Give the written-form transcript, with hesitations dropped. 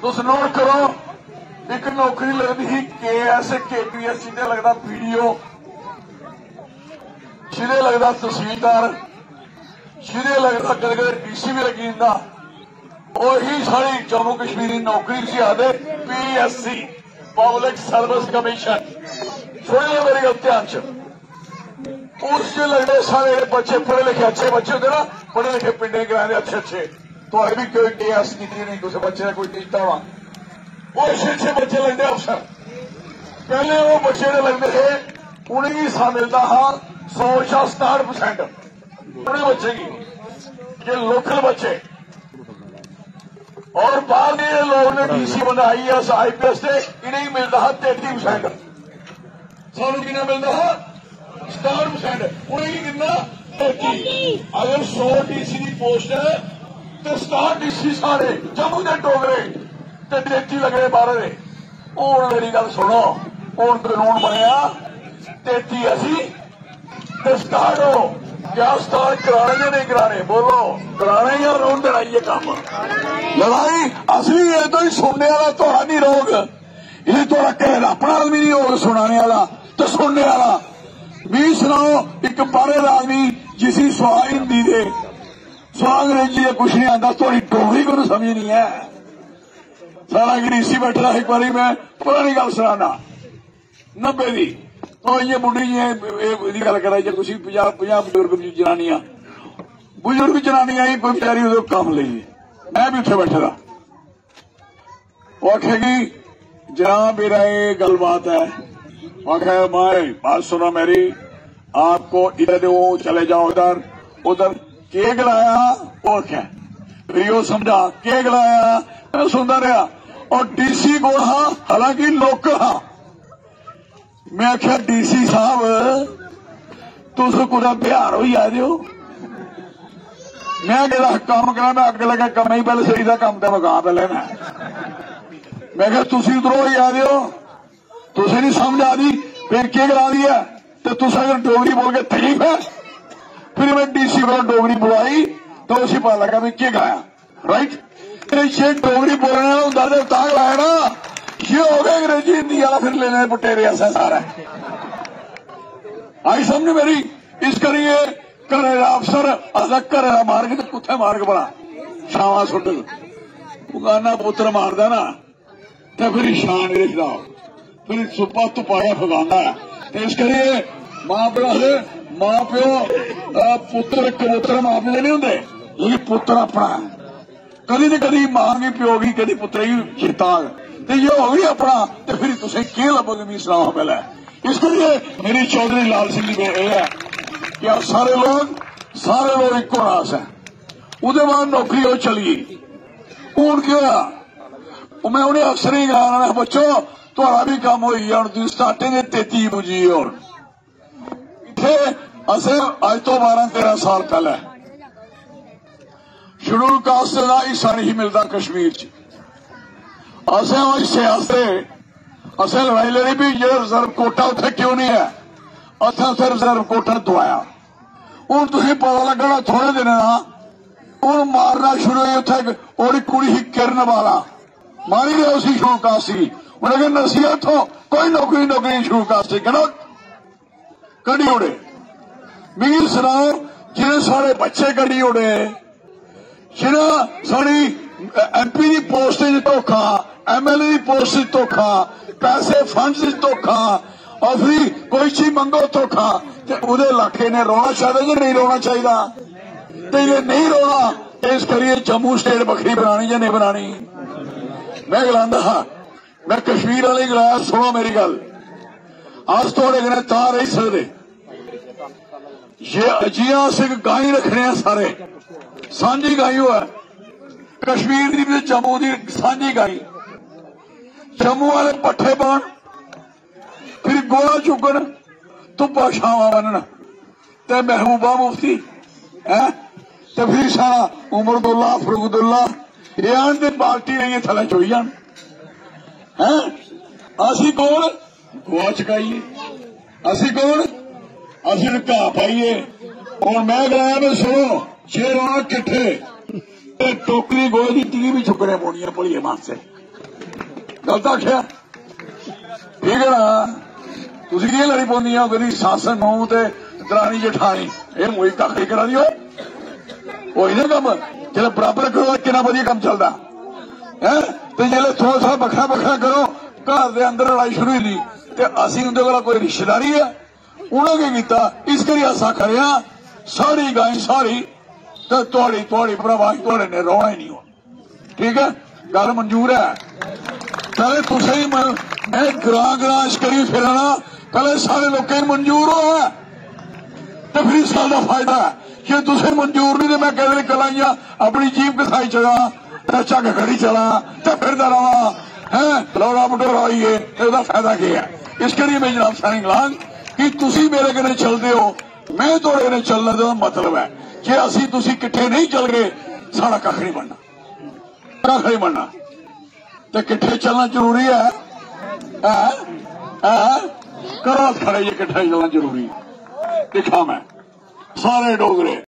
तुस नोट करो, एक नौकरी लगती ही KS KPS, जिन्हें लगता PDO, जिन्हें लगता तहसीलदार, जिन्हें लगता कदे कदे DC भी लगी जंदा। वही सारी जम्मू कश्मीर की नौकरी सी आदे PSC, पब्लिक सर्विस कमीशन। सुनिए मेरी गल ध्यान च, उस लगते सारे बच्चे पढ़े लिखे अच्छे बच्चे होते ना, पढ़े लिखे पिंडे ग्रां दे अच्छे अच्छे, तो अभी भी कोई KS की नहीं, किसी बच्चे ने कोई कीता वा, वो अच्छे अच्छे बच्चे लगते अफसर। पहले वो बच्चे ने लगते थे उन्हें हिस्सा मिलता हाँ 100-67% उन्हें बच्चे की, ये लोकल बच्चे। और बाहर के लोग ने DC बना IAS IPS से इन्हें मिलता है 33%, सानू कितना मिलता है 67%, उन्हें कितना 33। अगर 100 DC की पोस्ट है तो 67 DC सारे जम्मू के डोगरे ते 33 लगने बाहर दे। और मेरी गल सुनो, और कानून बनया 33 असी ते 67 हो, क्या स्टार्ट कराने या नहीं कराने? बोलो, कराने या रोन देना? ये काम लड़ाई असली है तो ही सुनने वाला थोड़ा नहीं रोग, ये थोड़ा कह अपना आदमी नहीं होगा सुनाने वाला तो सुनने वाला भी सुनाओ। एक बारे आदमी जिसी सुहा हिंदी दे सुहा अंग्रेजी दे कुछ नहीं आता, थोड़ी डोगरी को समझ नहीं है। सारा DC बैठा एक बारी मैं पुरानी गल सुनाना 90 दी, तो ये मुंडी जी गल करा कुछ 50 बुजुर्ग जनानियां ही कोई बेचारी उधर काम ली, मैं भी उठे बैठे रहा। वो आखेगी जनाब मेरा ये गल बात है, आखे माए बात सुनो मेरी, आपको इधर वो चले जाओ उधर उधर के गलाया, वो क्या फिर वो समझा के गलाया, मैं सुनता रहा। और DC को हाँ हालांकि लोकल हाँ, मैं आख्या DC साहब तुस कुछ बिहार हो आ जाओ, मैं कहता काम करा, मैं अगे लगा कम ही पहले सही था काम तो मका पहले मैं क्या तुसी उधरों ही आ जाओ, तुसे नहीं समझ आ रही फिर क्या करा दिया। तो तुस अगर डोगरी बोल के तकलीफ है, फिर मैं DC को डोगरी बुलाई तो उसी पता लगा मैं क्या गाया, राइट। ये डोगरी बोलने वाला होता ताक लाया ना, ये हो गया अंग्रेजी हिंदी वाला, फिर लेने पुटेरे ऐसा सारा आई समझ मेरी। इस करिए घरे का अफसर अगर घरे का मार्ग तो कुत्थे मार्ग बना छावा सुट उगाना पुत्र मारदा ना, तो फिर शान लिखदा, फिर सुपा तुपाया फगाना है। तो इस करिए मां प्यो पुत्र कबूतर मां प्यो नहीं होंगे, लेकिन पुत्र अपना कदी तो कदी मां भी प्यो भी कदी पुत्र ही चेता, तो ये हो गई अपना, तो फिर तुम के लभोगे भी सुनाओ पहले। इसके लिए मेरी चौधरी लाल सिंह जी में यह है कि आप सारे लोग इको रास है। उसके बाद नौकरी हो चली हूं क्या मैं उन्हें अफसर ही कहा बच्चों थोड़ा भी काम हो गया, हम स्टार्टिंग 33 बुझी और इतने असें अज तो 12-13 साल पहले शेड्यूल कास्ट का हिस्सा नहीं मिलता कश्मीर च, असें हिस्से वास्ते असें लड़ाई लड़ी भी जो रिजर्व कोटा उत्थे क्यों नहीं है, असें उत्थे रिजर्व कोटा दवाया। हूं तुम पता लगना थोड़े दिन का हूं मारना शुरू हुई, उत्थे और कुड़ी ही किरण वाला मारी गया उसी शेड्यूल कास्ट की, उन्हें कहा नसी उतो कोई नौकरी शेड्यूल कास्ट की कड़ी उड़े। मिगी सुनाओ जिन्हें सारे बच्चे कड़ी उड़े, जिन्हें सारी MP की पोस्ट धोखा, MLA की पोस्ट धोखा, पैसे फंड धोखा, और फिर कोई चीज मंगो धोखा, तो उहदे इलाके ने रोना चाहिए या नहीं रोना चाहिए? तो ये नहीं रोना, इस करिए जम्मू स्टेट बखरी बनानी या नहीं बनानी। मैं गलांदा मैं कश्मीर वाले गलाया, सुनो मेरी गल, अस थोड़े कने तां रही सकते, ये अजिया सिंह गाई रखने सारे सांझी गाई हुआ कश्मीर की जम्मू की सांझी गाई, जम्मू वाले पट्ठे पान फिर गोला चुकन धुप्पा छावा बनन, ते महबूबा मुफ्ती है, तो फिर सारा उमरदुल्ला फरूदुल्ला ये आते पार्टी नहीं थले चुई जान है। असी कौन गोआ चुकाइए, असी कौन असी घा पाइए। और मैं गलाया मैं सुनो जे रोना किट्ठे टोकरी गोए की टी भी चुकने पौनी है भोलिए मान से गलत आख्या ठीक है ना। तुसी की लड़ी पौंदियां कदी सस नूं ते दरानी जठानी ये मोई कख नहीं करा दी होई ना कम जो बराबर करो कितना वधिया कम चलता है। तो जो थोड़ा सा बखरा बखरा करो घर के अंदर लड़ाई शुरू हुई तो असी उनके कोल कोई रिश्तेदारी है उन्होंने किया इस करी असा खड़िया सारी गाय सारी तो थोड़ी भरावाज थोड़े ने रोना ही नहीं हो ठीक है गल मंजूर है। पहले तुम मैं ग्रां ग्रां करी फिरना पहले सारे लोगों मंजूर हो तो फिर इस गल का फायदा है कि तुम मंजूर नहीं तो मैं कहते कलाइया अपनी जीप कसाई चला झग खड़ी चला तो फिर रहा है लौड़ा मटोराइए इसका फायदा क्या है। इस करिए मैं जनाब सारी गलांग कि तुसी मेरे कने चलते हो मैं थोड़े कने चलने का मतलब है कि असी तुसी किट्ठे नहीं चल गए साड़ा कख नहीं बनना कख नहीं बनना तो किट्ठे चलना जरूरी है करो खड़े ये किट्ठे चलना जरूरी है। दिखा मैं सारे डोगरे